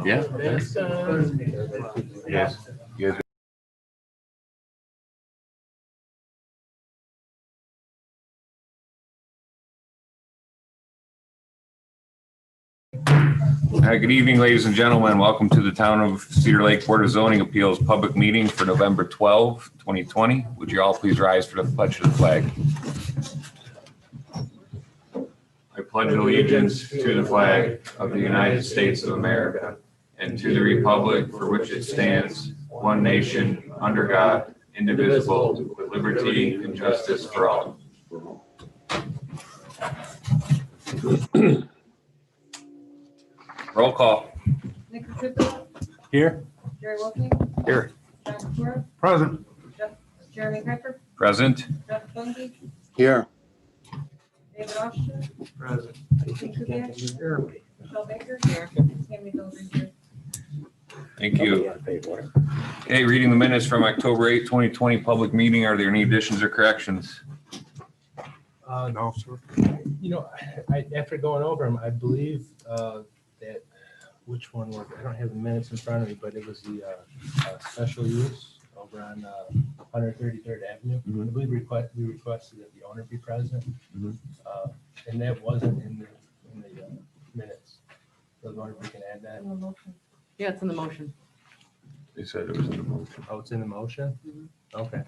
Yeah. Yes. Yes. Good evening, ladies and gentlemen. Welcome to the Town of Cedar Lake Board of Zoning Appeals public meeting for November 12, 2020. Would you all please rise for the pledge of the flag? I pledge allegiance to the flag of the United States of America and to the republic for which it stands, one nation, under God, indivisible, with liberty and justice for all. Roll call. Nick Cooper. Here. Jerry Wilkie. Here. John Kapoor. Present. Jeremy Becker. Present. Jeff Bundy. Here. David Austin. Present. Steve Kubiak. Here. Michelle Baker. Here. Tammy Dolan here. Thank you. Okay, reading the minutes from October 8, 2020 public meeting. Are there any additions or corrections? No, sir. You know, after going over them, I believe that which one was, I don't have the minutes in front of me, but it was the special use over on 133rd Avenue. Mhm. I believe we requested that the owner be present, Mhm. and that wasn't in the minutes. So I was wondering if we can add that. In the motion. Yeah, it's in the motion. They said it was in the motion. Oh, it's in the motion? Okay.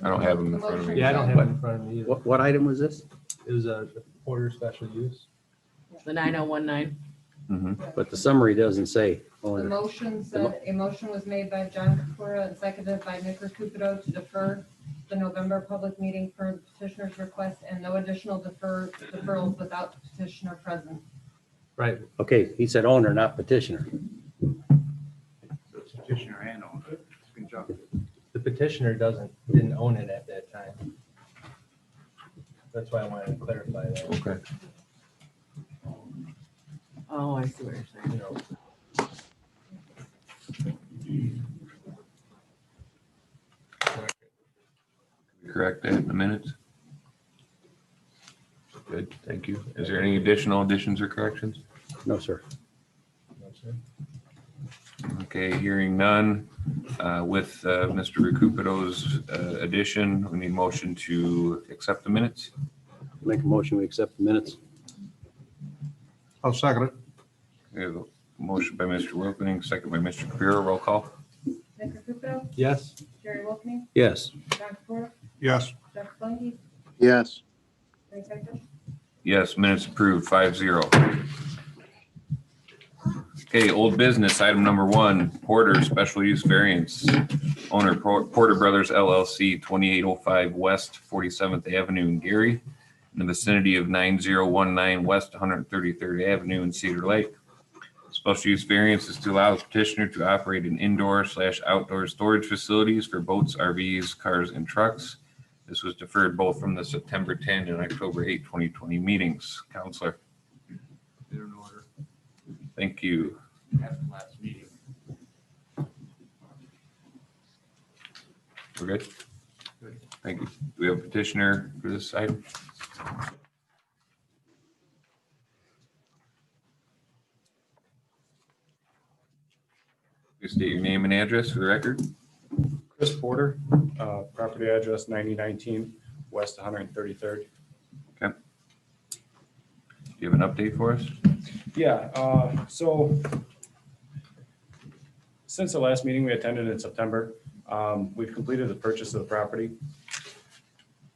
I don't have them in front of me. Yeah, I don't have it in front of me either. What item was this? It was a Porter special use. The 9019. Mhm. But the summary doesn't say The owner. motion said, a motion was made by John Kapura and seconded by Nick Cupido to defer the November public meeting per the petitioner's request and no additional deferrals without the petitioner present. Right. Okay, he said owner, not petitioner. Petitioner and owner. Conjunct. The petitioner didn't own it at that time. That's why I wanted to clarify that. Okay. Oh, I see what you're saying. You know, Correct that in the minutes. Good, thank you. Is there any additional additions or corrections? No, sir. no, sir. Okay, hearing none. With Mr. Recupido's addition, we need motion to accept the minutes. Make a motion, we accept the minutes. I'll second it. We have a motion by Mr. Wilkening, second by Mr. Capiro. Roll call. Nick Cupido. Yes. Jerry Wilkie. Yes. John Kapura. Yes. Jeff Bundy. Yes. Jerry Becker. Yes, minutes approved, 5-0. Okay, old business, item number 1, Porter special use variance. Owner Porter Brothers LLC, 2805 West 47th Avenue in Gary, in the vicinity of 9019 West 133rd Avenue in Cedar Lake. Special use variance is to allow the petitioner to operate an indoor/outdoor storage facilities for boats, RVs, cars, and trucks. This was deferred both from the September 10 and October 8, 2020 meetings. Counselor. They're in order. Thank you. After last meeting. We're good? Good. Thank you. Do we have a petitioner for this item? Please state your name and address for the record. Chris Porter, property address 9019 West 133rd. Do you have an update for us? Yeah, so since the last meeting we attended in September, we've completed the purchase of the property.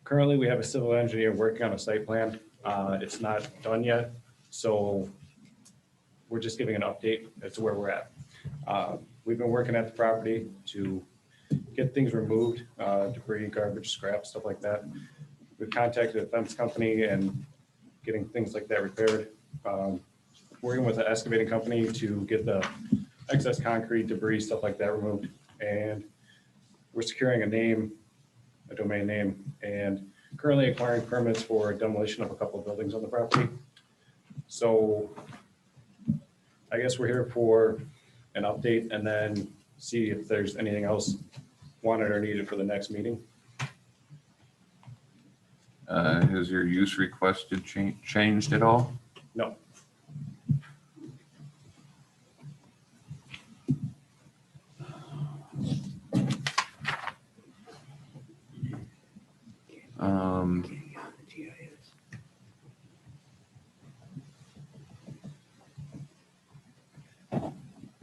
Currently, we have a civil engineer working on a site plan. It's not done yet, so we're just giving an update as to where we're at. We've been working at the property to get things removed, debris, garbage, scrap, stuff like that. We've contacted a fence company and getting things like that repaired. Working with an excavating company to get the excess concrete, debris, stuff like that removed. And we're securing a domain name, and currently acquiring permits for demolition of a couple of buildings on the property. So I guess we're here for an update and then see if there's anything else wanted or needed for the next meeting. Has your use requested changed at all? No.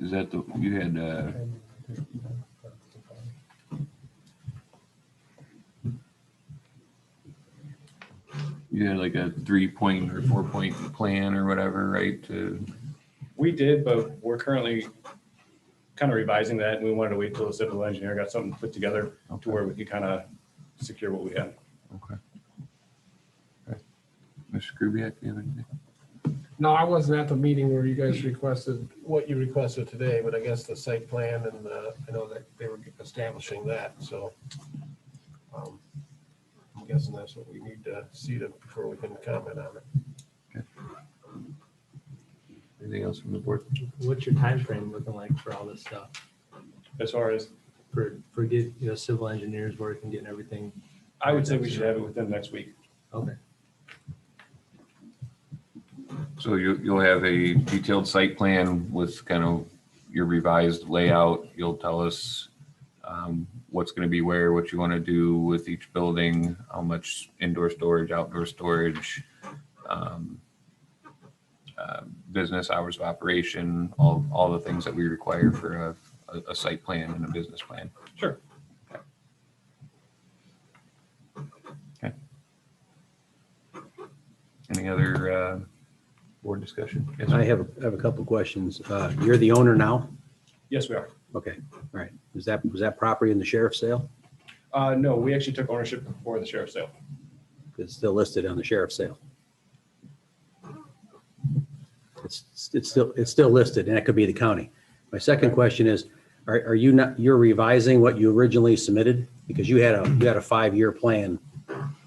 Is that the, you had, you had like a 3-point or 4-point plan or whatever, right? To, We did, but we're currently kind of revising that, and we wanted to wait till the civil engineer got something put together to where we could kind of secure what we had. okay. Okay. Mr. Kubiak, do you have anything? No, I wasn't at the meeting where you guys requested what you requested today, but I guess the site plan and I know that they were establishing that, so. I'm guessing that's what we need to see before we can comment on it. Anything else from the board? What's your time frame looking like for all this stuff? As far as, For get, civil engineers work and getting everything? I would say we should have it within next week. Okay. So you'll have a detailed site plan with kind of your revised layout. You'll tell us what's going to be where, what you want to do with each building, how much indoor storage, outdoor storage, business hours of operation, all the things that we require for a site plan and a business plan. Sure. Okay. Any other board discussion? Yes, sir. I have a couple of questions. You're the owner now? Yes, we are. Okay, all right. Was that property in the sheriff's sale? No, we actually took ownership before the sheriff's sale. It's still listed on the sheriff's sale. It's still listed, and it could be the county. My second question is, are you not, you're revising what you originally submitted? Because you had a 5-year plan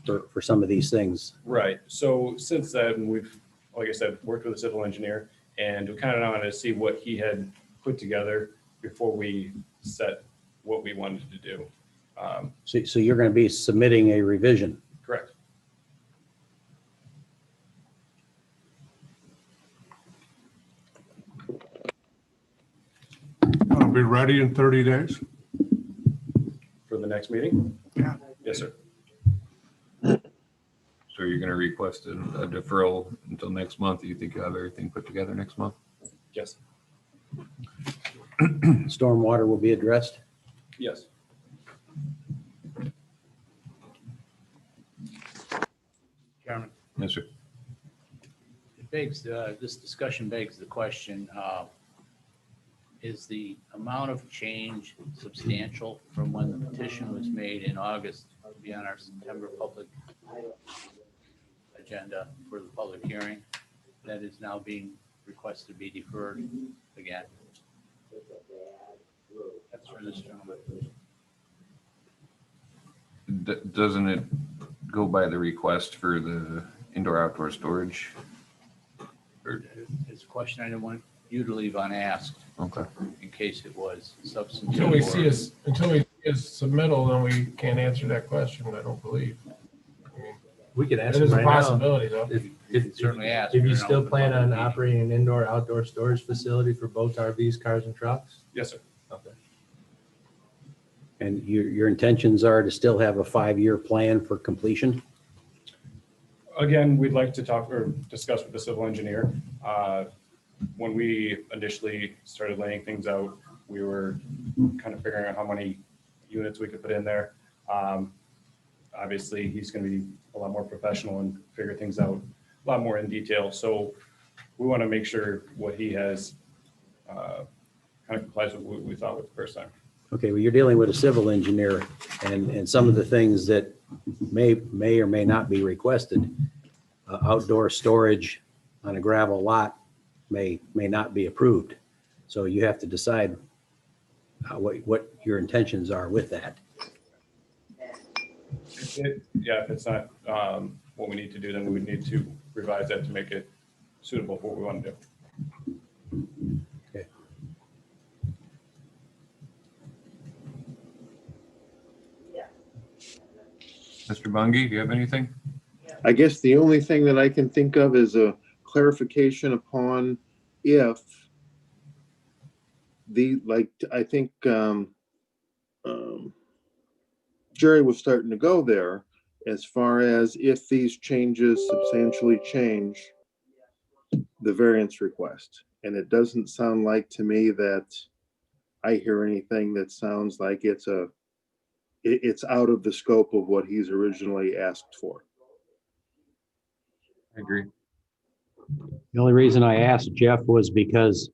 for some of these things. Right. So since then, we've, like I said, worked with a civil engineer, and we kind of wanted to see what he had put together before we set what we wanted to do. So you're going to be submitting a revision. Correct. I'll be ready in 30 days. For the next meeting? Yeah. Yes, sir. So you're going to request a deferral until next month? Do you think you'll have everything put together next month? Yes. Stormwater will be addressed. Yes. Chairman, Yes, sir. this discussion begs the question, is the amount of change substantial from when the petition was made in August to be on our September public agenda for the public hearing that is now being requested to be deferred again? That's for this gentleman. Doesn't it go by the request for the indoor-outdoor storage? Or, It's a question I didn't want you to leave unasked okay. in case it was substantive. Until we see or- his submittal, then we can't answer that question, I don't believe. I mean, We could It ask is them a right now. possibility, though. You certainly ask. If you We're still not plan on open public operating an indoor outdoor storage facility for boats, RVs, cars and trucks? Yes, sir. Okay. And your intentions are to still have a 5-year plan for completion? Again, we'd like to talk or discuss with the civil engineer. When we initially started laying things out, we were kind of figuring out how many units we could put in there. Obviously, he's going to be a lot more professional and figure things out a lot more in detail. So we want to make sure what he has kind of complies with what we thought with the first time. Okay, well, you're dealing with a civil engineer, and some of the things that may or may not be requested, outdoor storage on a gravel lot may not be approved. So you have to decide what your intentions are with that. If it's not what we need to do, then we would need to revise that to make it suitable for what we want to do. Okay. Mr. Bungie, do you have anything? I guess the only thing that I can think of is a clarification upon if I think Jerry was starting to go there as far as if these changes substantially change the variance request. And it doesn't sound like to me that I hear anything that sounds like it's out of the scope of what he's originally asked for. I agree. The only reason I asked Jeff was because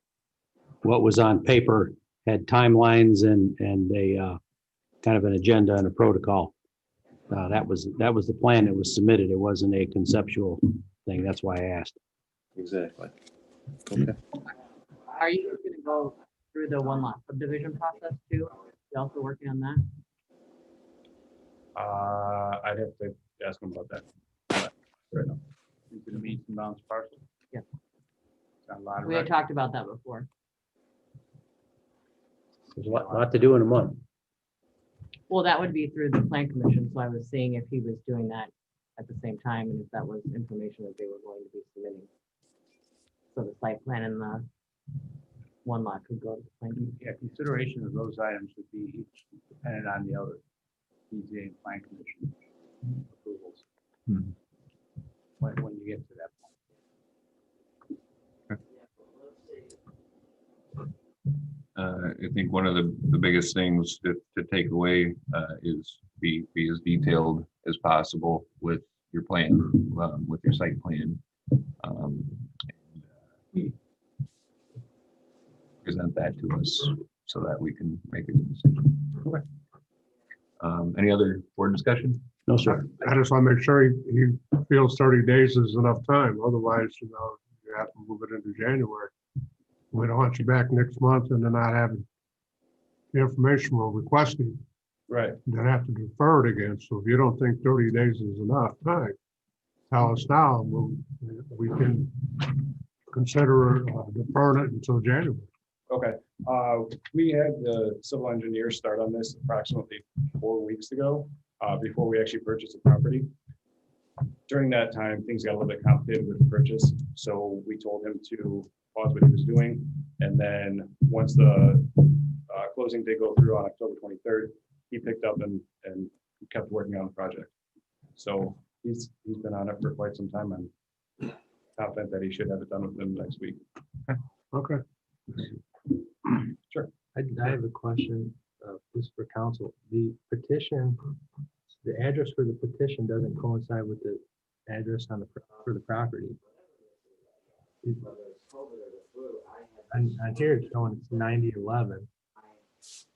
what was on paper had timelines and a kind of an agenda and a protocol. That was the plan that was submitted. It wasn't a conceptual thing. That's why I asked. Exactly. Okay. Are you going to go through the one lot subdivision process too? You also working on that? I'd have to ask him about that. Right now. Into the meets and bounds parcel. Yeah. Got a lot of We had records. talked about that before. There's a lot to do in a month. Well, that would be through the plan commission, so I was seeing if he was doing that at the same time and if that was information that they were going to be submitting. So the site plan and the one lot could go to the plan. Yeah, consideration of those items would be each dependent on the other BZA and plan commission approvals. Hmm. When you get to that point. I think one of the biggest things to take away is be as detailed as possible with your plan, with your site plan. Present that to us so that we can make a decision. Okay. Any other board discussion? No, sir. I just want to make sure he feels 30 days is enough time. Otherwise, you have to move it into January. We don't want you back next month and then not having the information we're requesting, Right. then have to defer it again. So if you don't think 30 days is enough time, tell us now. We can consider deferring it until January. Okay, we had the civil engineer start on this approximately 4 weeks ago, before we actually purchased the property. During that time, things got a little bit complicated with the purchase, so we told him to pause what he was doing. And then once the closing did go through on October 23rd, he picked up and kept working on the project. So he's been on it for quite some time. I'm confident that he should have it done within the next week. Okay. Sure. I have a question, just for council. The petition, the address for the petition doesn't coincide with the address for the property. On here it's showing it's 9011.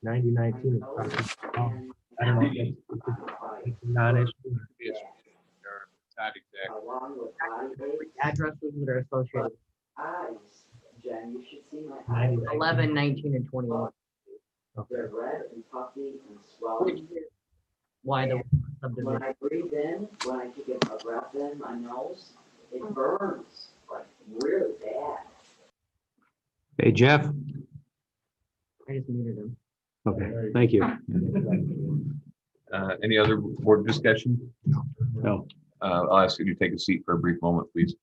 9019 is property. I don't know if it's a non-issue. It's not exact. Addresses that are associated, Jen, you should see my 90. 11, 19, and 21. They're red and puffy and swelling. Why the When subdivision? I breathe in, when I take a breath in my nose, it burns like really bad. Hey, Jeff? I just muted him. Okay, thank you. Any other board discussion? No. I'll ask you to take a seat for a brief moment, please.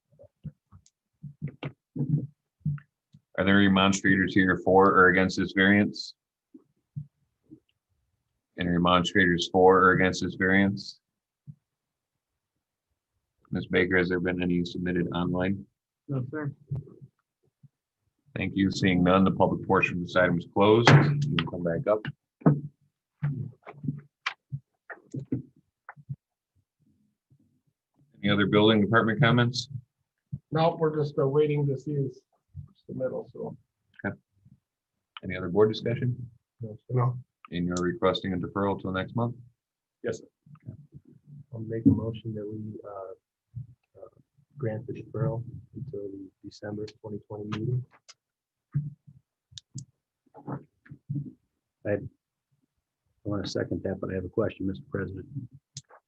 Are there any demonstrators here for or against this variance? Any demonstrators for or against this variance? Ms. Baker, has there been any submitted online? No, sir. Thank you. Seeing none, the public portion of this item is closed. You can come back up. Any other building department comments? No, we're just waiting to see his submittal, so. Any other board discussion? No. And you're requesting a deferral till next month? Yes, sir. I'll make a motion that we grant the deferral until the December 2020 meeting. I want to second that, but I have a question, Mr. President.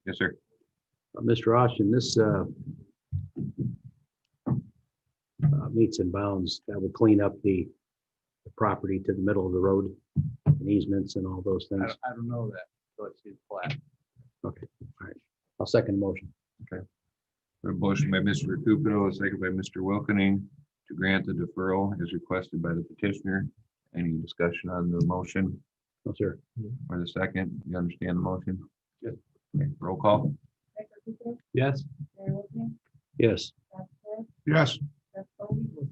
Yes, sir. Mr. Austin, this meets and bounds, that would clean up the property to the middle of the road and easements and all those things. I don't know that, so it's his flat. Okay, all right. I'll second the motion. A motion by Mr. Recupero, a second by Mr. Wilkening to grant the deferral as requested by the petitioner. Any discussion on the motion No, sir. or the second? You understand the motion? Yes. Okay, roll call. Yes. Yes. Yes.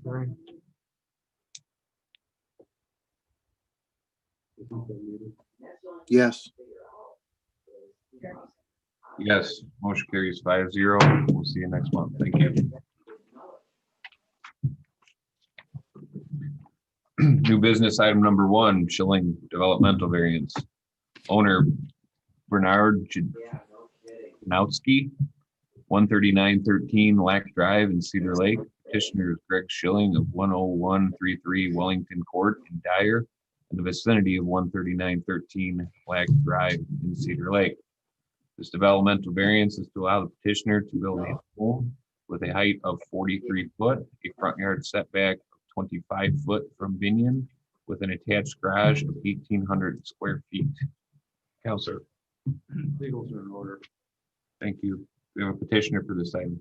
Sorry. Yes. Yes, motion carries 5-0. We'll see you next month. Thank you. New business item number 1, Schilling developmental variance. Owner Bernard Janowski, 13913 Lack Drive in Cedar Lake. Petitioner is Greg Schilling of 10133 Wellington Court in Dyer, in the vicinity of 13913 Lack Drive in Cedar Lake. This developmental variance is to allow the petitioner to build a home with a height of 43 foot, a front yard setback of 25 foot from Binion, with an attached garage of 1,800 square feet. Counselor. Legals are in order. Thank you. We have a petitioner for this item.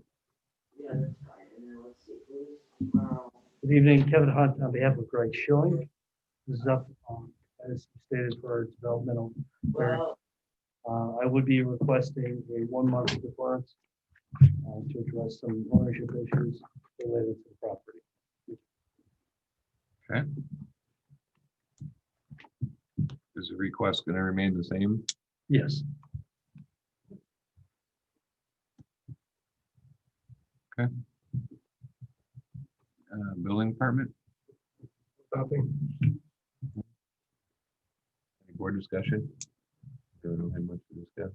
Yeah, that's fine. And then let's see, who's, Good evening, Kevin Hunt on behalf of Greg Schilling. This is up, as stated, for our developmental variance. well, I would be requesting a 1-month deference to address some ownership issues related to the property. Is the request going to remain the same? Yes. Building department, Nothing. any board discussion? Don't have much to discuss.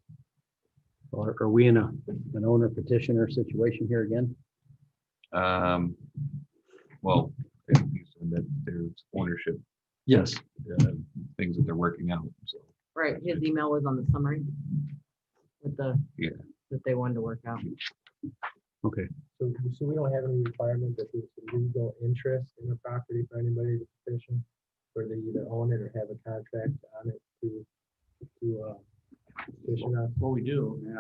Are we in an owner petitioner situation here again? Well, you said that there's ownership, Yes. things that they're working out, so. Right, his email was on the summary with the. Yeah. That they wanted to work out. Okay. So we don't have any requirement that there's a legal interest in the property for anybody to petition, where they either own it or have a contract on it to petition on. What we do, and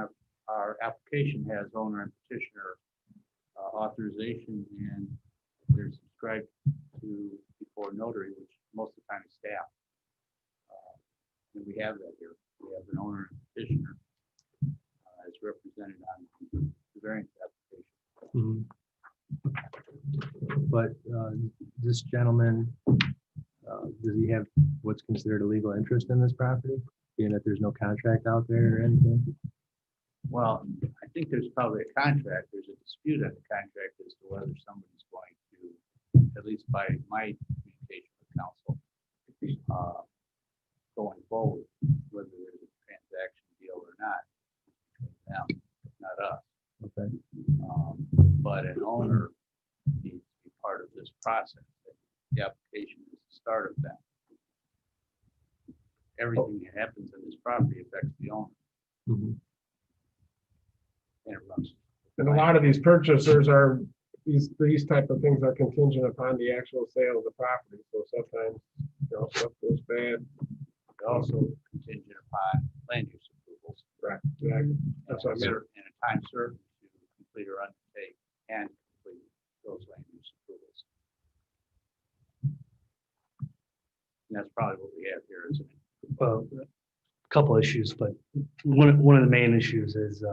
our application has owner and petitioner authorization, and they're subscribed to before notary, which most of the time is staff. And we have that here. We have an owner and petitioner as represented on the variance application. But this gentleman, does he have what's considered a legal interest in this property, being that there's no contract out there or anything? Well, I think there's probably a contract. There's a dispute on the contract as to whether somebody's going to, at least by my communication with council, going forward, whether there's a transaction deal or not, between them, not us. Okay. But an owner needs to be part of this process. The application is the start of that. Everything that happens in this property affects the owner. Mhm. And it runs. And a lot of these purchasers are, these type of things are contingent upon the actual sale of the property. So sometimes, stuff goes bad. Also contingent upon land use approvals. Right. Exactly. That's what I meant. And a time certain to complete or undertake and complete those land use approvals. And that's probably what we have here, isn't it? Well, a couple issues, but one of the main issues is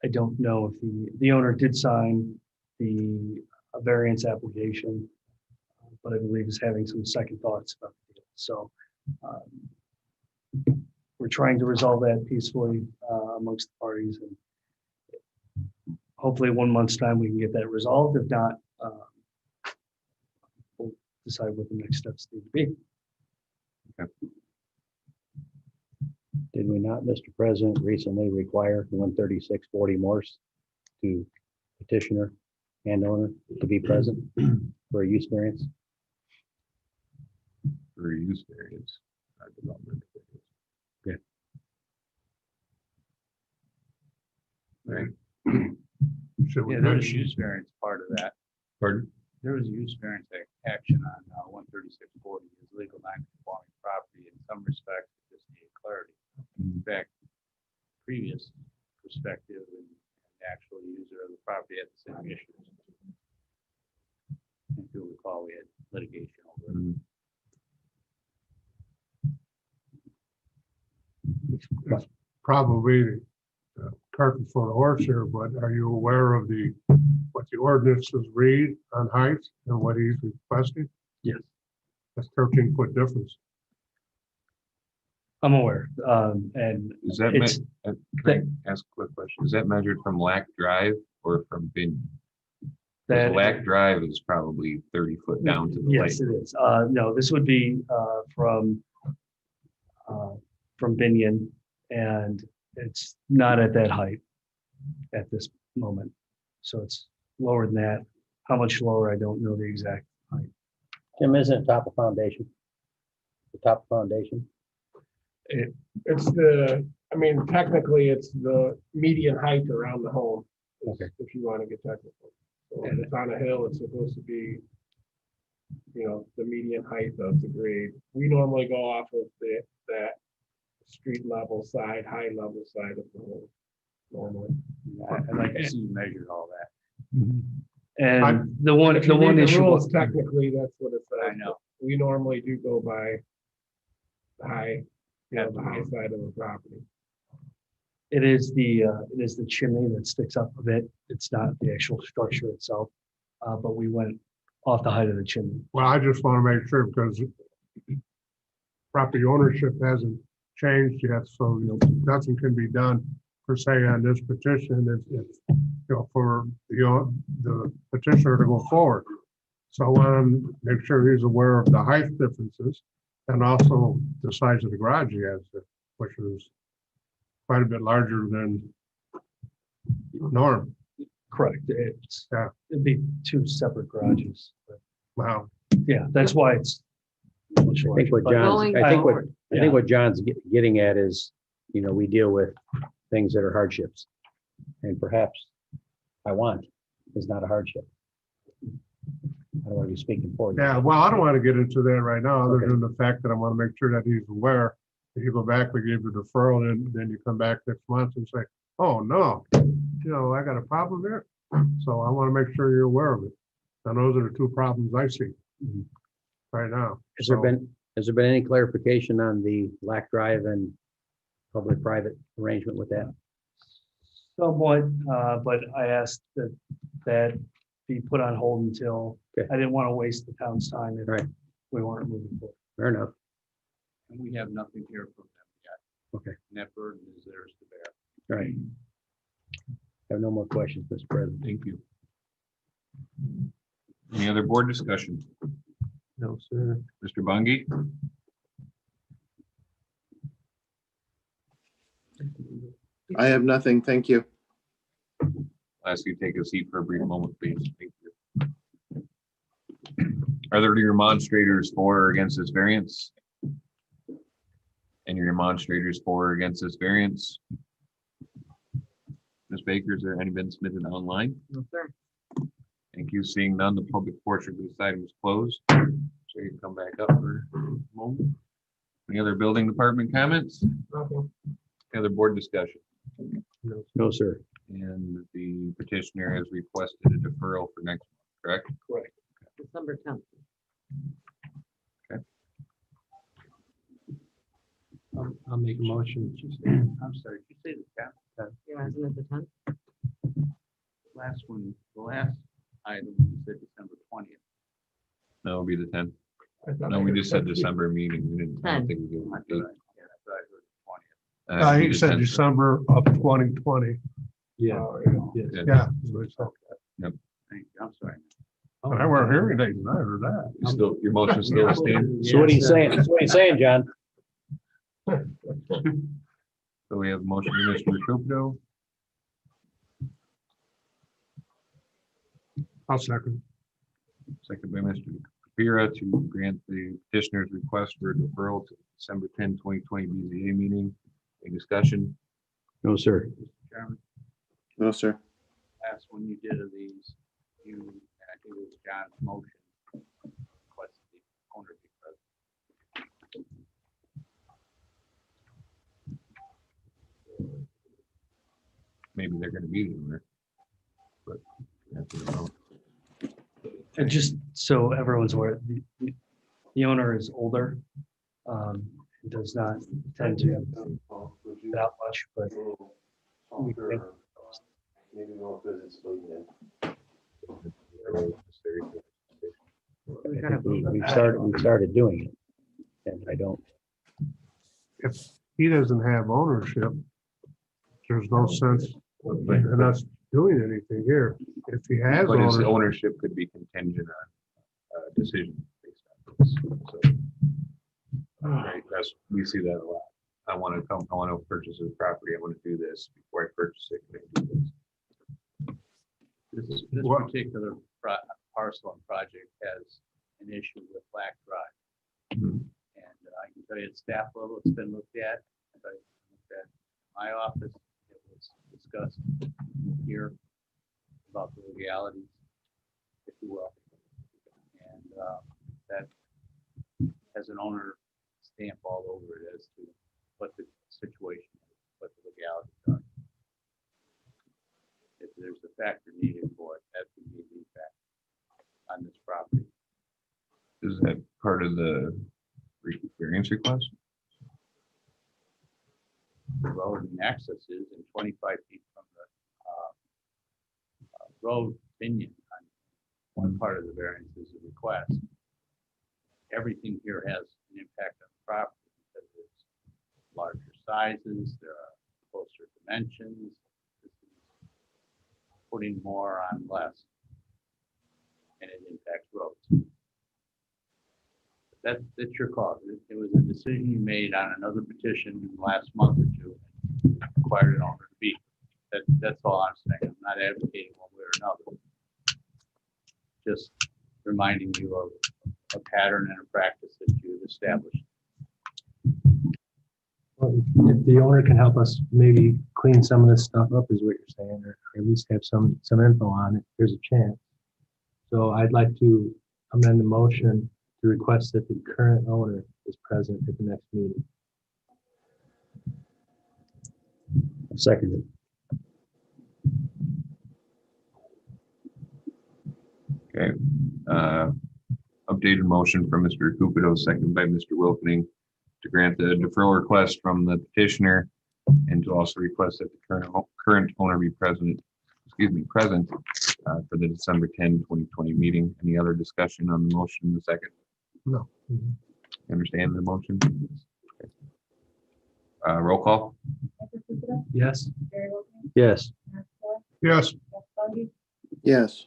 I don't know if the owner did sign the variance application, but I believe is having some second thoughts about the deal. So we're trying to resolve that peacefully amongst the parties, and hopefully in 1 month's time we can get that resolved. If not, we'll decide what the next steps need to be. Did we not, Mr. President, recently require 13640 Morse to petitioner and owner to be present for a use variance? For use variance. Development. Okay. Right. Should we Yeah, there was a mention, use variance part of that. Pardon? There was a use variance action on 13640 is legal non-conforming property. In some respects, it just needed clarity. In fact, previous perspective and the actual user of the property had the same issues. If you'll recall, we had litigation over it. it's probably cart before the horse here, but are you aware of what the ordinances read on height and what he's requesting? Yes. That's 13-foot difference. I'm aware. And Is that, it's, can I ask a quick question? Is that measured from Lac Drive or from Binion? Because that, Lac Drive is probably 30 foot down to the lake. yes, it is. No, this would be from Binion, and it's not at that height at this moment. So it's lower than that. How much lower, I don't know the exact height. Tim, isn't it top of foundation? The top of foundation? It's I mean, technically, it's the median height around the home. Okay. If you want to get technical. So if it's on a hill, it's supposed to be, the median height of the grade. We normally go off of that street level side, high level side of the home, normally. I'd like to see you measure all that. And the one If you read the issue rules, was, technically, that's what it says. I know. We normally do go by the high, the high side of the property. it is the chimney that sticks up a bit. It's not the actual structure itself. But we went off the height of the chimney. Well, I just want to make sure because property ownership hasn't changed yet, so nothing can be done per se on this petition. It's for the petitioner to go forward. So I want to make sure he's aware of the height differences and also the size of the garage he has, which is quite a bit larger than norm. Correct. It'd be two separate garages. But Wow. yeah, that's why it's much I think larger. what But John's, I think what, I Yeah. think what John's getting at is, we deal with things that are hardships. And perhaps is not a hardship. I don't want to be speaking for you. Yeah, well, I don't want to get into that right now, other Okay. than the fact that I want to make sure that he's aware. If you go back, we give you deferral, and then you come back next month and say, oh, no, I got a problem there. So I want to make sure you're aware of it. And those are the two problems I see Mhm. right now. Has there So- been any clarification on the Lac Drive and public-private arrangement with that? Somewhat, but I asked that be put on hold until, Okay. I didn't want to waste the town's time if Right. we weren't moving forward. Fair enough. And we have nothing here from them yet. Okay. And that burden is theirs to bear. All right. I have no more questions, Mr. President. Thank you. Any other board discussion? No, sir. Mr. Bungie? I have nothing. Thank you. I'll ask you to take a seat for a brief moment, please. Thank you. Are there any demonstrators for or against this variance? Any demonstrators for or against this variance? Ms. Baker, is there any been submitted online? No, sir. Thank you. Seeing none, the public portion of this item is closed. So you can come back up for a moment. Any other building department comments? Nothing. Any other board discussion? No, sir. And the petitioner has requested a deferral for next month, correct? Correct. December 10th. I'll make a motion. I'm sorry, did you say the 10th? Yeah, isn't it the 10th? Last one, the last item, you said December 20th. No, it'll be the 10th. I thought No, I we heard just said 15. December meeting. We didn't, I don't 10. think we did. I thought I heard the 20th. It'll be He the said 10th. December of 2020. Yeah. Oh, yeah. Yes. Yeah. Yeah. that's what he said. Thank you, I'm sorry. I wear hearing aids, and I heard that. You still, your motion still stands? So what are you saying? So what are you saying, John? So we have a motion by Mr. Recupero, I'll second. second by Mr. Kapira to grant the petitioner's request for a deferral to December 10, 2020 BZA meeting. Any discussion? No, sir. Mr. Chairman, No, sir. last one you did of these, you, and I think it was John's motion, requested the owner be present. Maybe they're gonna be there. But that's what I know. And just so everyone's aware, the owner is older. It does not tend to have that much, but we think We gotta vote. We've started doing it. And I don't, if he doesn't have ownership, there's no sense in us doing anything here. If he has But his ownership, ownership could be contingent on a decision based on this. So, right, we see that a lot. I want to purchase this property. I want to do this before I purchase it. Can I do this? This What- particular parcel and project has an issue with Black Drive. Mhm. And I can tell you at staff level, it's been looked at. As I looked at my office, it was discussed here about the legalities, if you will. And that has an owner stamp all over it as to what the situation is, what the legalities are. If there's a factor needed for it, that could be the factor on this property. Is that part of the variance request? The road and access is in 25 feet from the road opinion on one part of the variance is a request. Everything here has an impact on the property because it's larger sizes, there are closer dimensions. This is putting more on less, and it impacts roads. That's your call. It was a decision you made on another petition in the last month or two, and required an owner to be. That's all I'm saying. I'm not advocating one way or another. Just reminding you of a pattern and a practice that you've established. Well, if the owner can help us maybe clean some of this stuff up is what you're saying, or at least have some info on it, there's a chance. So I'd like to amend the motion to request that the current owner is present at the next meeting. Seconded. Okay. Updated motion from Mr. Cupido, seconded by Mr. Wilkening, to grant the deferral request from the petitioner and to also request that the current owner be present for the December 10, 2020 meeting. Any other discussion on the motion in the second? No. Understand the motion? Okay. Roll call? Yes? Yes. yes, Yes,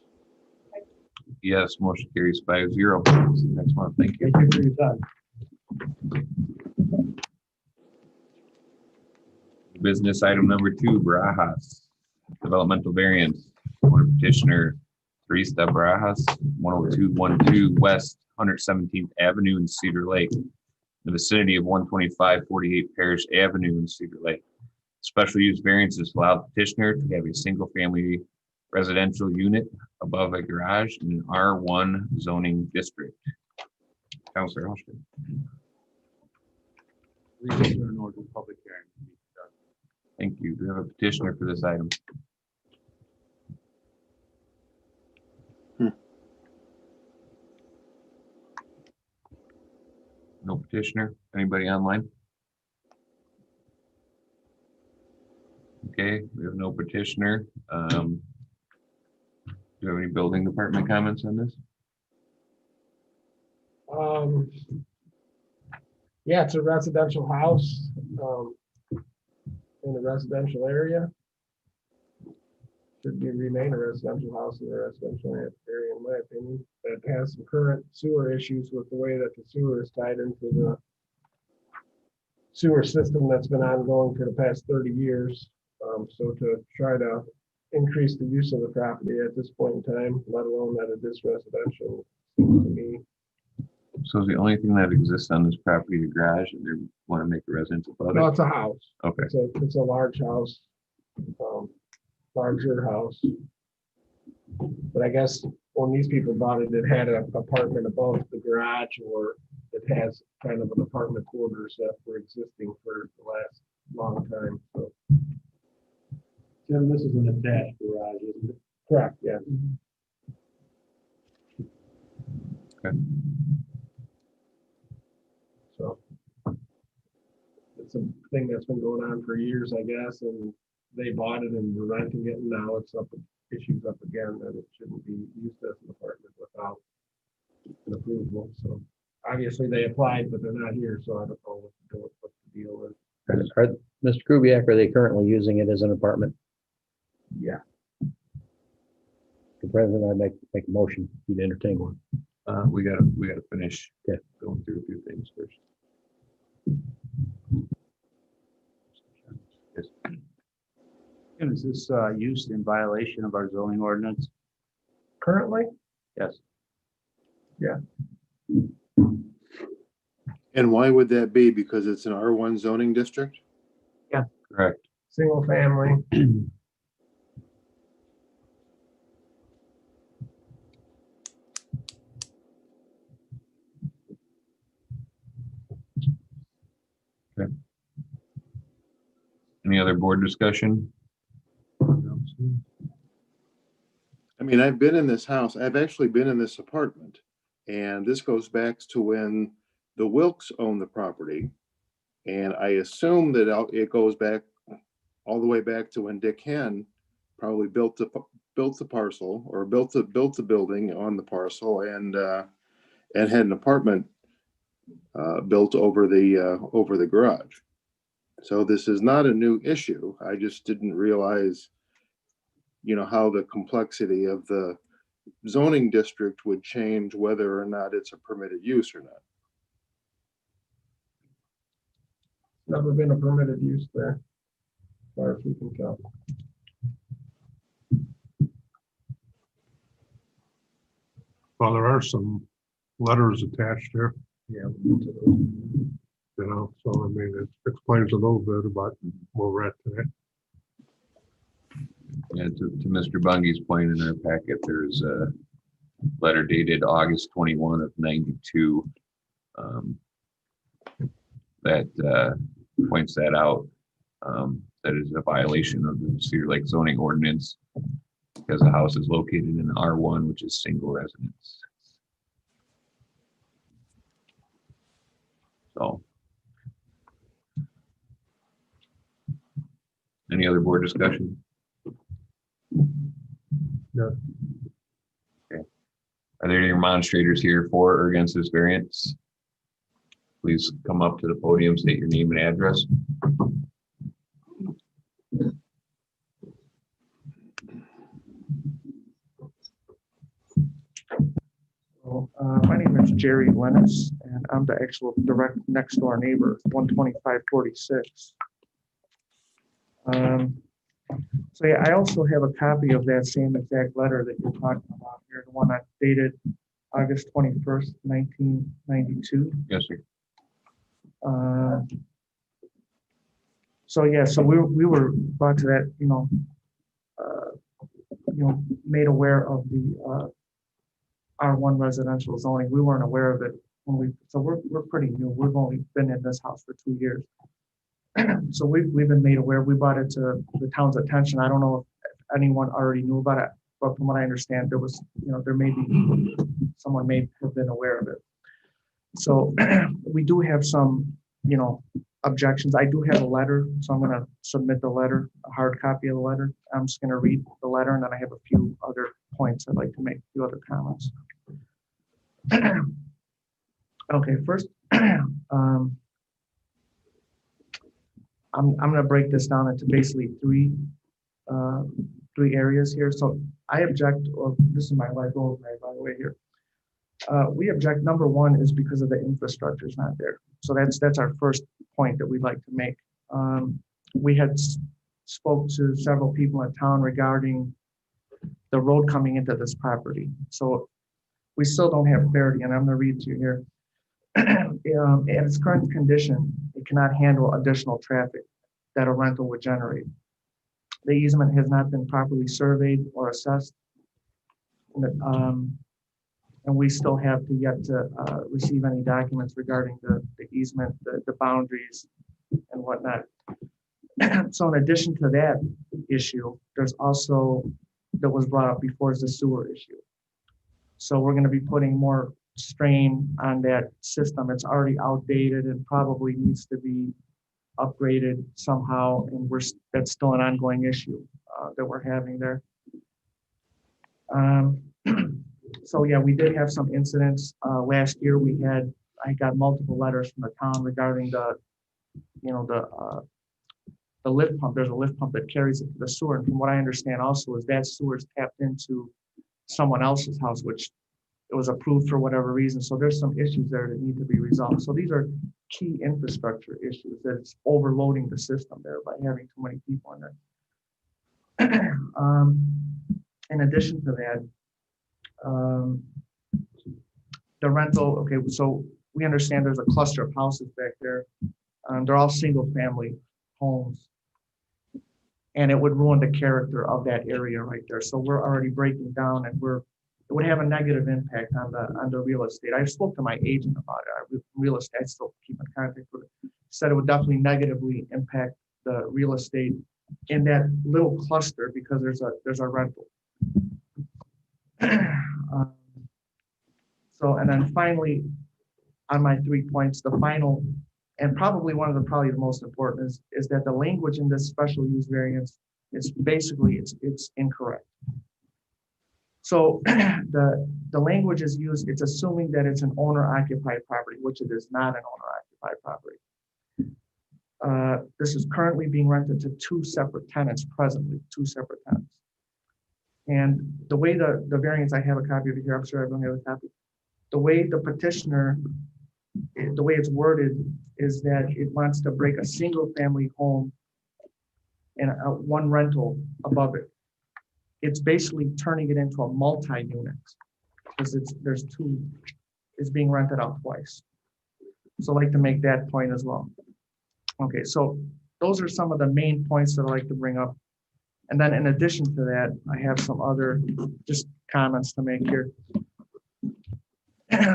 Yes, motion carries 5-0. See you next month. Thank you. Thank you for your time. Business item number 2, Barajas, developmental variance. Owner petitioner Teresa Barajas, 10212 West 117th Avenue in Cedar Lake, in the vicinity of 12548 Parish Avenue in Cedar Lake. Special use variances allow the petitioner to have a single family residential unit above a garage in an R1 zoning district. Councilor Hushman. Please turn order to public hearing. Thank you. Do we have a petitioner for this item? No petitioner. Anybody online? Okay, we have no petitioner. Do you have any building department comments on this? Yeah, it's a residential house, in the residential area. Should remain a residential house in the residential area, in my opinion. That has some current sewer issues with the way that the sewer is tied into the sewer system that's been ongoing for the past 30 years. So to try to increase the use of the property at this point in time, let alone that it is residential, seems to me. So the only thing that exists on this property is a garage and they want to make a residence above No, it? it's a house. Okay, It's a large house, larger house. But I guess when these people bought it, it had an apartment above the garage, or it has kind of an apartment quarters that were existing for the last long time, so. Tim, this is an attached garage, isn't it? Correct, yeah. Okay. So. It's a thing that's been going on for years, I guess, and they bought it and were renting it, and now it's up, issues up again, that it shouldn't be used as an apartment without an approval, so. Obviously, they applied, but they're not here, so I don't know what the deal is. Mr. Kubiak, are they currently using it as an apartment? Yeah. The president, I make a motion, you'd entertain one. We gotta finish Okay. going through a few things first. Yes. And is this used in violation of our zoning ordinance? Currently, Yes. And why would that be? Because it's an R1 zoning district? Correct. single family. Any other board discussion? I mean, I've been in this house, I've actually been in this apartment, and this goes back to when the Wilks owned the property. And I assume that it goes back all the way back to when Dick Hen probably built the parcel, or built the building on the parcel, and had an apartment built over the garage. So this is not a new issue. I just didn't realize, how the complexity of the zoning district would change whether or not it's a permitted use or not. Never been a permitted use there, as far as we can tell. Well, there are some letters attached here, Yeah. so I mean, it explains a little bit about where we're at today. Yeah, to Mr. Bunge's point, in our packet, there's a letter dated August 21 of 92 that points that out. That is a violation of the Cedar Lake zoning ordinance because the house is located in R1, which is single residence. So, any other board discussion? No. Okay. Are there any demonstrators here for or against this variance? Please come up to the podium, state your name and address. My name is Jerry Lennis, and I'm the actual direct next door neighbor, 12546. So yeah, I also have a copy of that same exact letter that you're talking about here, the one that dated August 21st, 1992. Yes, sir. So yeah, so we were brought to that, made aware of the R1 residential zoning. We weren't aware of it when we're pretty new. We've only been in this house for 2 years. So we've been made aware. We brought it to the town's attention. I don't know if anyone already knew about it, but from what I understand, there was, there may be, someone may have been aware of it. So we do have some, objections. I do have a letter, so I'm going to submit the letter, a hard copy of the letter. I'm just going to read the letter, and then I have a few other points I'd like to make, a few other comments. Okay, first, I'm going to break this down into basically three areas here. So I object, or this is my light goal, by the way here. We object, number one is because of the infrastructure is not there. So that's our first point that we'd like to make. We had spoke to several people in town regarding the road coming into this property. So we still don't have clarity, and I'm going to read to you here. In its current condition, it cannot handle additional traffic that a rental would generate. The easement has not been properly surveyed or assessed. And we still have to yet to receive any documents regarding the easement, the boundaries and whatnot. So in addition to that issue, there's also, that was brought up before, is the sewer issue. So we're going to be putting more strain on that system. It's already outdated and probably needs to be upgraded somehow. And that's still an ongoing issue that we're having there. So yeah, we did have some incidents. Last year I got multiple letters from the town regarding the the lift pump, there's a lift pump that carries it to the sewer. And from what I understand also is that sewer is tapped into someone else's house, which it was approved for whatever reason. So there's some issues there that need to be resolved. So these are key infrastructure issues that it's overloading the system there by having too many people in there. In addition to that, the rental, okay, so we understand there's a cluster of houses back there. They're all single family homes. And it would ruin the character of that area right there. So we're already breaking down and it would have a negative impact on the real estate. I spoke to my agent about it. Real estate, I still keep in contact with it. Said it would definitely negatively impact the real estate in that little cluster because there's a rental. So, and then finally, on my 3 points, the final, and probably one of the most important is that the language in this special use variance is basically, it's incorrect. So the language is used, it's assuming that it's an owner occupied property, which it is not an owner occupied property. This is currently being rented to two separate tenants presently, two separate tenants. And the way the variance, I have a copy of it here, I'm sure everyone has a copy. The way the petitioner, the way it's worded is that it wants to break a single family home and one rental above it. It's basically turning it into a multi-unit because there's two, it's being rented out twice. So I'd like to make that point as well. Okay, so those are some of the main points that I'd like to bring up. And then in addition to that, I have some other just comments to make here.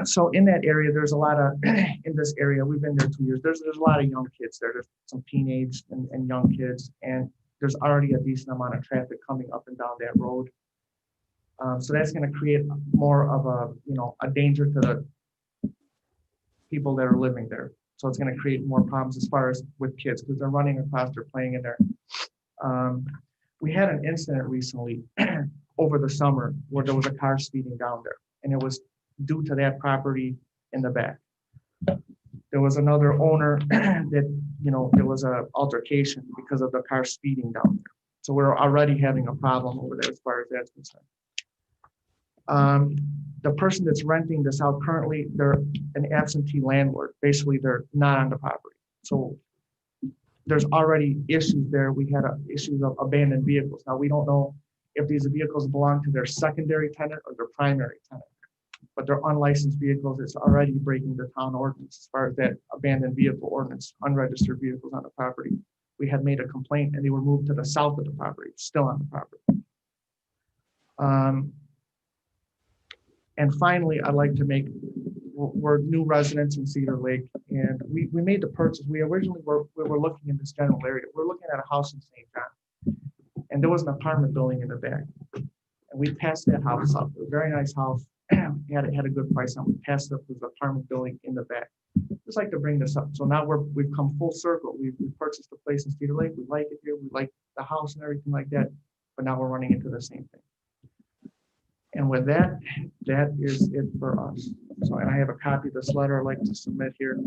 So in that area, there's a lot of, in this area, we've been there 2 years, there's a lot of young kids there. There's some teenage and young kids, and there's already a decent amount of traffic coming up and down that road. So that's going to create more of a danger to the people that are living there. So it's going to create more problems as far as with kids because they're running across, they're playing in there. We had an incident recently over the summer where there was a car speeding down there, and it was due to that property in the back. There was another owner that, there was an altercation because of the car speeding down there. So we're already having a problem over there as far as that's concerned. The person that's renting this out currently, they're an absentee landlord. Basically, they're not on the property. So there's already issues there. We had issues of abandoned vehicles. Now, we don't know if these vehicles belong to their secondary tenant or their primary tenant, but they're unlicensed vehicles. It's already breaking the town ordinance as far as that abandoned vehicle ordinance, unregistered vehicles on the property. We had made a complaint and they were moved to the south of the property, still on the property. And finally, I'd like to we're new residents in Cedar Lake, and we made the purchase. We originally were looking in this general area. We're looking at a house in St. John, and there was an apartment building in the back. And we passed that house up. It was a very nice house. Had a good price on it. We passed up this apartment building in the back. Just like to bring this up. So now we've come full circle. We've purchased a place in Cedar Lake. We like it here. We like the house and everything like that. But now we're running into the same thing. And with that, that is it for us. So, and I have a copy of this letter I'd like to submit here.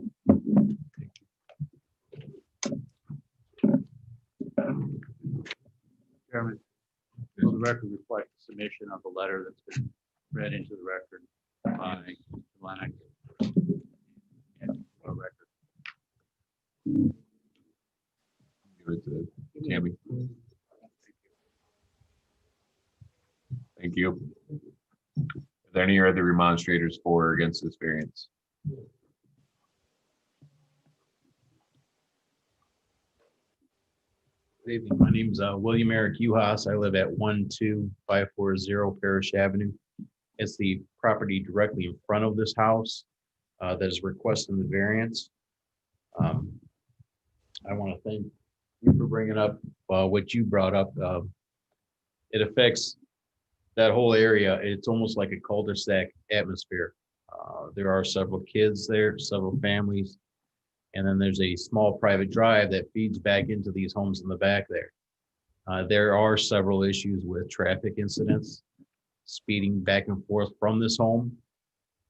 Chairman, will the record reflect the submission of the letter that's been read into the record by Lennox and for record? Give it to Tammy. Thank you. Are there any other remonstrators for or against this variance? Good evening. My name's William Eric Uhas. I live at 12540 Parish Avenue. It's the property directly in front of this house that is requesting the variance. I want to thank you for bringing up what you brought up. It affects that whole area. It's almost like a cul-de-sac atmosphere. There are several kids there, several families. And then there's a small private drive that feeds back into these homes in the back there. There are several issues with traffic incidents, speeding back and forth from this home.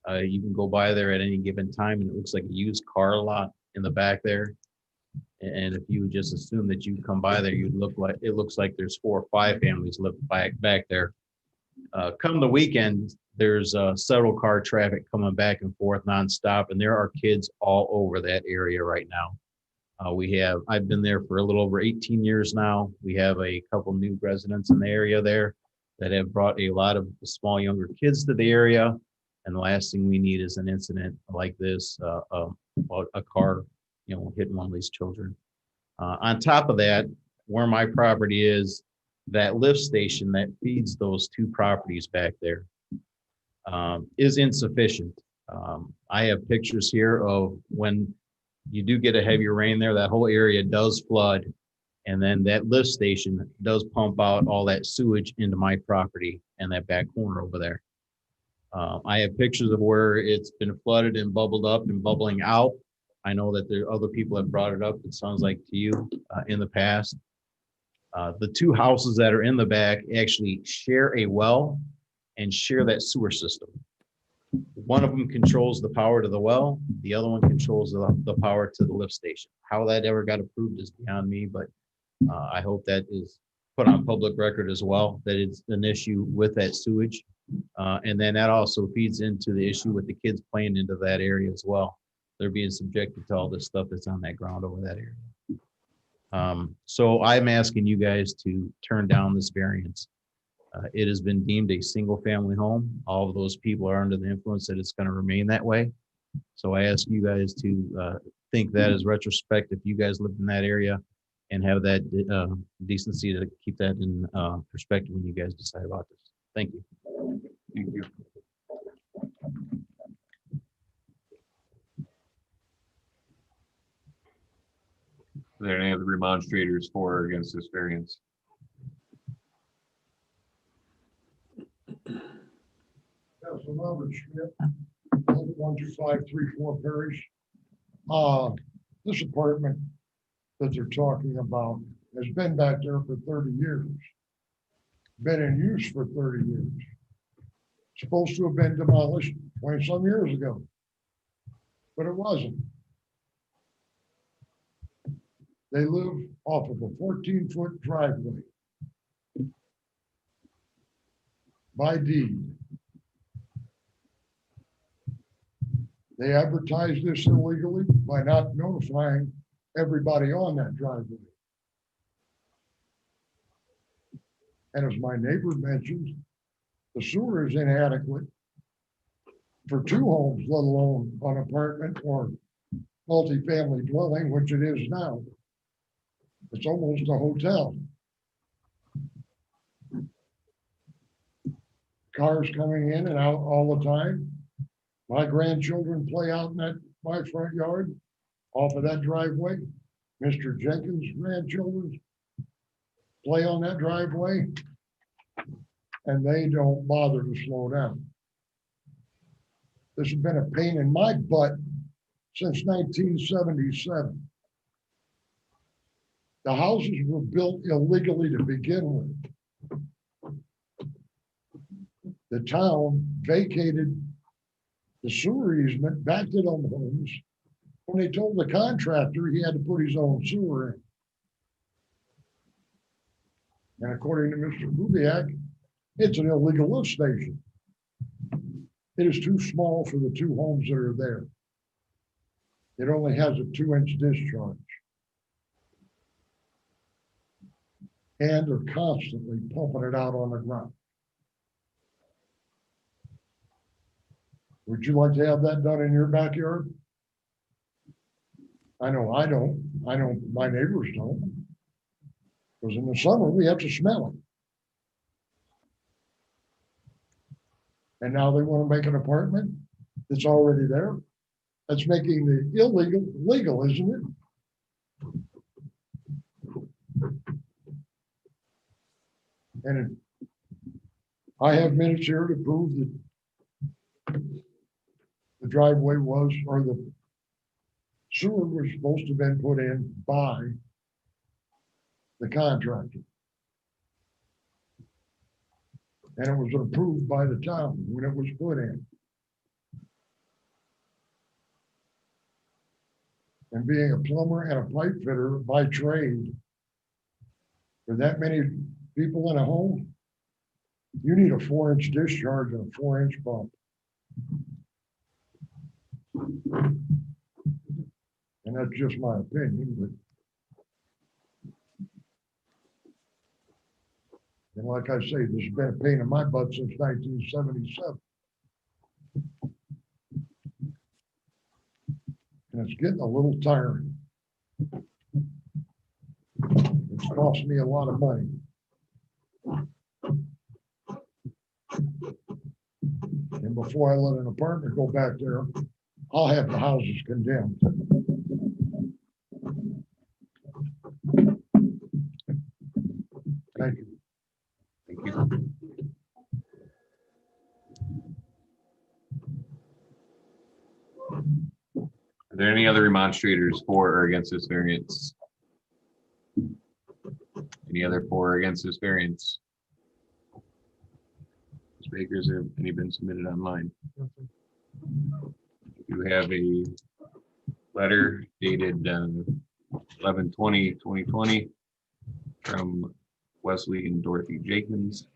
You can go by there at any given time and it looks like a used car lot in the back there. And if you just assume that you come by there, you'd look like, it looks like there's 4 or 5 families live back there. Come the weekend, there's several car traffic coming back and forth nonstop, and there are kids all over that area right now. I've been there for a little over 18 years now. We have a couple new residents in the area there that have brought a lot of small younger kids to the area. And the last thing we need is an incident like this, a car, hitting one of these children. On top of that, where my property is, that lift station that feeds those 2 properties back there is insufficient. I have pictures here of when you do get a heavy rain there, that whole area does flood. And then that lift station does pump out all that sewage into my property and that back corner over there. I have pictures of where it's been flooded and bubbled up and bubbling out. I know that there are other people that brought it up, it sounds like to you, in the past. The 2 houses that are in the back actually share a well and share that sewer system. One of them controls the power to the well, the other one controls the power to the lift station. How that ever got approved is beyond me, but I hope that is put on public record as well, that it's an issue with that sewage. And then that also feeds into the issue with the kids playing into that area as well. They're being subjected to all this stuff that's on that ground over that area. So I'm asking you guys to turn down this variance. It has been deemed a single family home. All of those people are under the influence that it's going to remain that way. So I ask you guys to think that as retrospect, if you guys lived in that area, and have that decency to keep that in perspective when you guys decide about this. Thank you. Thank you. Are there any other remonstrators for or against this variance? Yes, Robert Schmidt, 12534 Parish. This apartment that they're talking about has been back there for 30 years. Been in use for 30 years. Supposed to have been demolished 20 some years ago, but it wasn't. They live off of a 14-foot driveway by deed. They advertised this illegally by not notifying everybody on that driveway. And as my neighbor mentioned, the sewer is inadequate for 2 homes, let alone an apartment or multifamily dwelling, which it is now. It's almost a hotel. Cars coming in and out all the time. My grandchildren play out in my front yard off of that driveway. Mr. Jenkins' grandchildren play on that driveway, and they don't bother to slow down. This has been a pain in my butt since 1977. The houses were built illegally to begin with. The town vacated the sewer easement, backed it on the homes, when they told the contractor he had to put his own sewer in. And according to Mr. Kubiak, it's an illegal lift station. It is too small for the 2 homes that are there. It only has a 2-inch discharge. And they're constantly pumping it out on the ground. Would you like to have that done in your backyard? I know I don't. I know my neighbors don't. Because in the summer, we have to smell it. And now they want to make an apartment that's already there. That's making the illegal legal, isn't it? And I have minutes here to prove that the driveway was, or the sewer was supposed to have been put in by the contractor. And it was approved by the town when it was put in. And being a plumber and a pipe fitter by trade, for that many people in a home, you need a 4-inch discharge and a 4-inch pump. And that's just my opinion, but. And like I say, this has been a pain in my butt since 1977. And it's getting a little tiring. It's cost me a lot of money. And before I let an apartment go back there, I'll have the houses condemned. Thank you. Thank you. Are there any other remonstrators for or against this variance? Any other for or against this variance? Ms. Baker, has there any been submitted online? You have a letter dated 11/20/2020 from Wesley and Dorothy Jenkins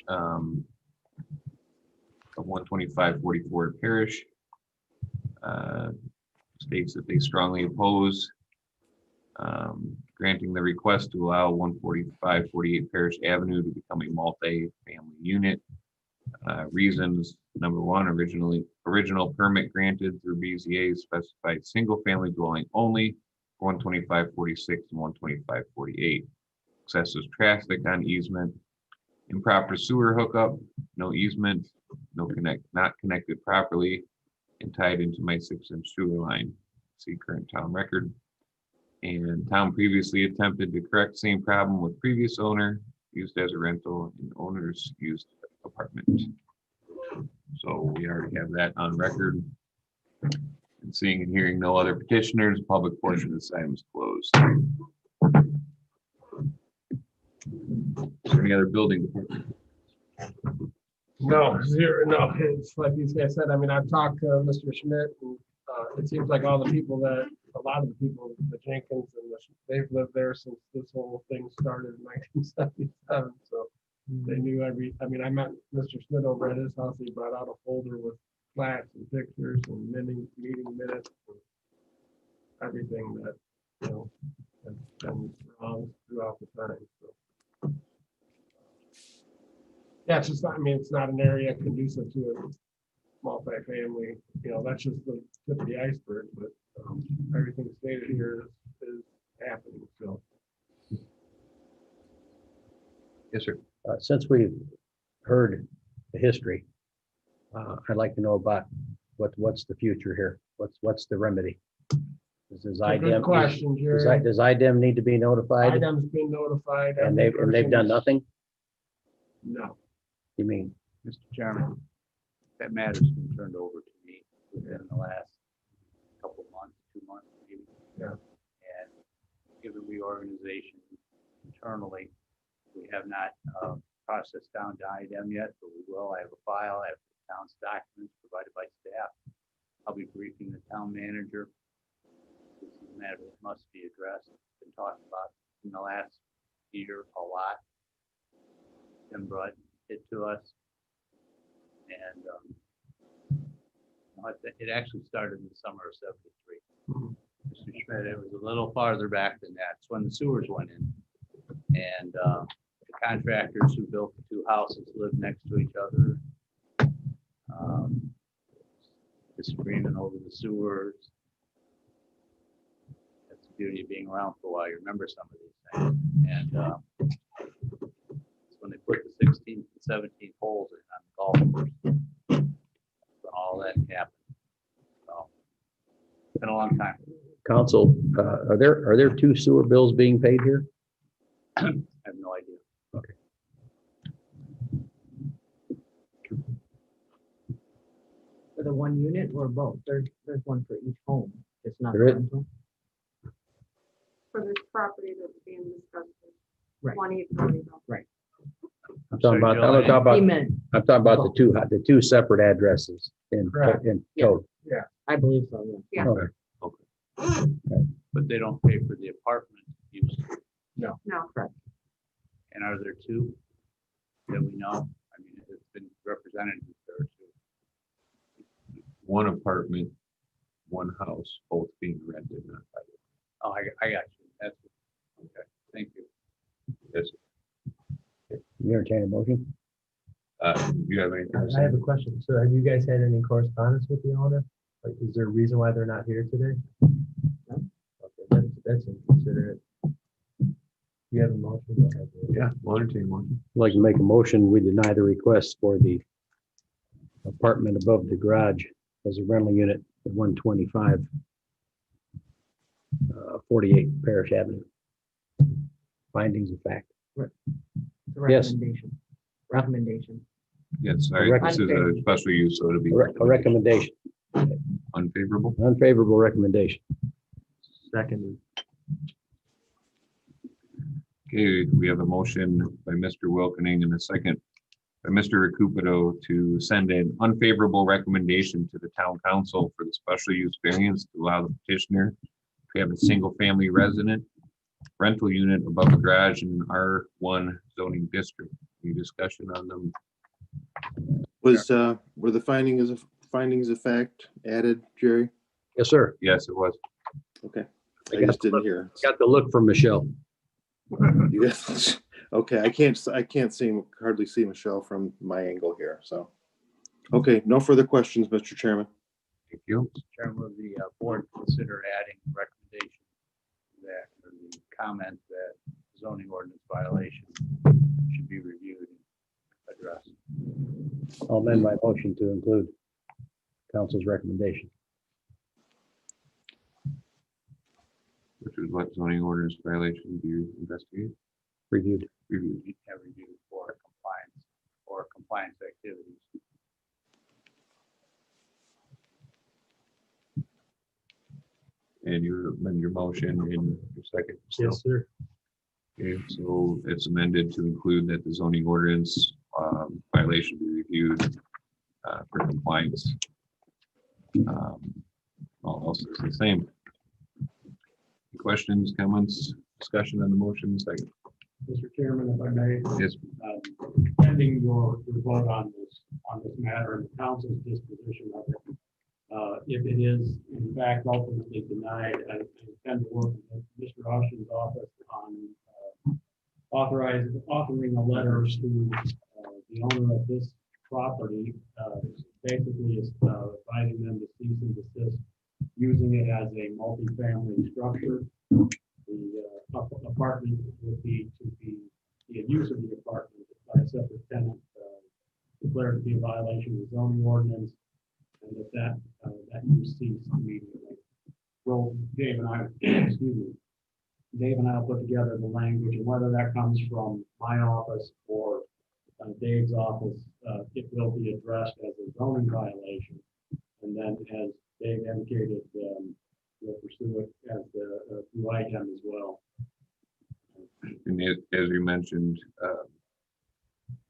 of 12544 Parish. States that they strongly oppose granting the request to allow 14548 Parish Avenue to become a multi-family unit. Reasons: number one, original permit granted through BZA specified single-family dwelling only for 12546 and 12548. Excessive traffic on easement, improper sewer hookup, no easement, not connected properly, and tied into my 6-inch sewer line. See current town record. And town previously attempted to correct same problem with previous owner, used as a rental, and owners used apartment. So we already have that on record. And seeing and hearing no other petitioners, public portion of this item is closed. Is there any other building department? No, zero, no, it's like these guys said, I mean, I've talked to Mr. Schmidt, and it seems like all the people that, a lot of the people, the Jenkins, and they've lived there since this whole thing started in 1977, so they knew I mean, I met Mr. Schmidt over at his house. He brought out a folder with plats and pictures and meeting minutes, and everything that, you know, has been wrong throughout the time, so. Yeah, it's just not, I mean, it's not an area conducive to a multifamily, you know, that's just the tip of the iceberg, but everything stated here is happening, so. Yes, sir. Since we've heard the history, I'd like to know about what's the future here? What's the remedy? Does It's a good IDEM, question, Jerry. does IDEM need to be notified? IDEM's been notified. And they've done nothing? No. You mean? Mr. Chairman, that matter's been turned over to me within the last couple of months, 2 months maybe. Yeah. And given reorganization internally, we have not processed down to IDEM yet, but we will. I have a file, I have the town's documents provided by staff. I'll be briefing the town manager. This is a matter that must be addressed. Been talked about in the last year a lot. Tim brought it to us. And it actually started in the summer of '73. Mr. Schmidt, it was a little farther back than that. It's when the sewers went in. And the contractors who built the 2 houses lived next to each other. Disagreement over the sewers. That's the beauty of being around for a while. You remember some of these things. And when they put the 16th and 17th holes in on the golf course. So all that happened. So it's been a long time. Council, are there 2 sewer bills being paid here? I have no idea. Okay. For the one unit or both? There's one for each home. It's not. There is. rental. For this property that's being discussed. Right. One each property. Right. I'm talking about, He meant, I'm talking about the two separate addresses in Correct. total. Yeah. I believe so, yeah. Yeah. Okay. But they don't pay for the apartment use. No. Correct. And are there two that we know? I mean, it's been represented that there are two. One apartment, one house, both being rented, not by the. Oh, I got you. That's, okay, thank you. Yes. You entertain a motion? Do you have anything to I say? have a question. So have you guys had any correspondence with the owner? Like, is there a reason why they're not here today? No? Okay, that's inconsiderate. You have a motion? Go ahead. Yeah, we'll entertain one. I'd like to make a motion, we deny the request for the apartment above the garage as a rental unit at 125 48 Parish Avenue. Findings of fact. It's a Yes. recommendation. Recommendation. Yes, sorry, this is a special use, so it'll be A recommendation, unfavorable. unfavorable recommendation. Second. Okay, we have a motion by Mr. Wilkening and a second by Mr. Recupero to send an unfavorable recommendation to the town council for the special use variance to allow the petitioner to have a single family resident rental unit above a garage in an R1 zoning district. Any discussion on them? Were the findings of fact added, Jerry? Yes, sir. Yes, it was. Okay, I I got just the didn't look. hear. Got the look from Michelle. You guys, okay, I can't hardly see Michelle from my angle here, so. Okay, no further questions, Mr. Chairman. Thank you. Chairman, will the board consider adding recommendation that, or the comment that zoning ordinance violation should be reviewed and addressed? I'll amend my motion to include council's recommendation. Which is what zoning orders violation do you investigate? Reviewed. Review. Have reviewed for compliance activities. And you amend your motion in your second. still? Yes, sir. Okay, so it's amended to include that the zoning ordinance violation be reviewed for compliance. All else is the same. Questions, comments, discussion on the motion? Second. Mr. Chairman, if I may, Yes. pending your vote on this matter and the council's disposition of it, if it is in fact ultimately denied, I intend to work with Mr. Austin's office on authoring a letter to the owner of this property, basically is advising them to cease and desist using it as a multifamily structure. The apartment would be to be the use of the apartment by a separate tenant declared to be a violation of the zoning ordinance, and that use cease immediately. Well, Dave and I, excuse me, Dave and I will put together the language, and whether that comes from my office or Dave's office, it will be addressed as a zoning violation. And then, as Dave indicated, we'll pursue it as the through item as well. And as you mentioned,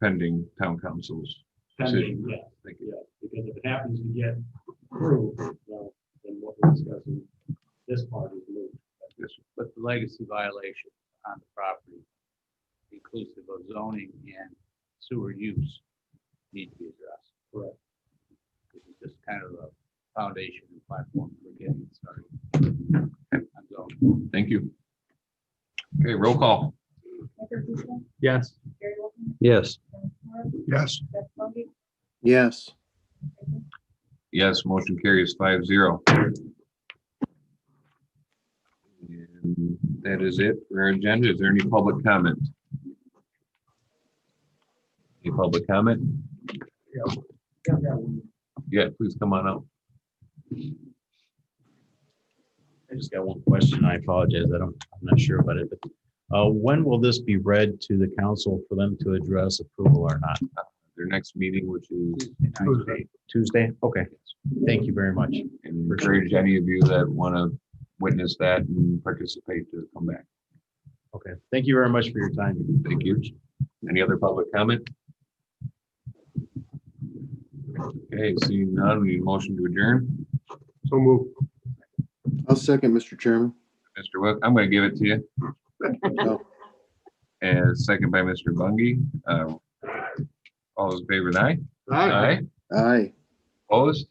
pending town council's decision. Pending, yes, Thank you. yes, because if it happens to get approved, well, then what we're discussing, this part is moved. Yes, sir. But the legacy violation on the property, inclusive of zoning and sewer use, need to be addressed. Correct. This is just kind of a foundation and platform for getting started on zoning. Thank you. Okay, roll call. Yes. Yes. Yes. Yes. Yes, motion carries 5-0. And that is it for our agenda. Is there any public comment? Any public comment? Yeah, please come on up. I just got one question. I apologize. I'm not sure about it, but when will this be read to the council for them to address approval or not? Their next meeting, which is Tuesday? Okay. Thank you very much. and encourage any of you that want to witness that and participate to come back. Okay. Thank you very much for your time. Thank you. Any other public comment? Okay, seeing none, we need a motion to adjourn. So move. I'll second, Mr. Chairman. Mr. Wilk, I'm gonna give it to you. No. And second by Mr. Bungie. All those in favor, aye? Aye. Aye. Aye. Opposed?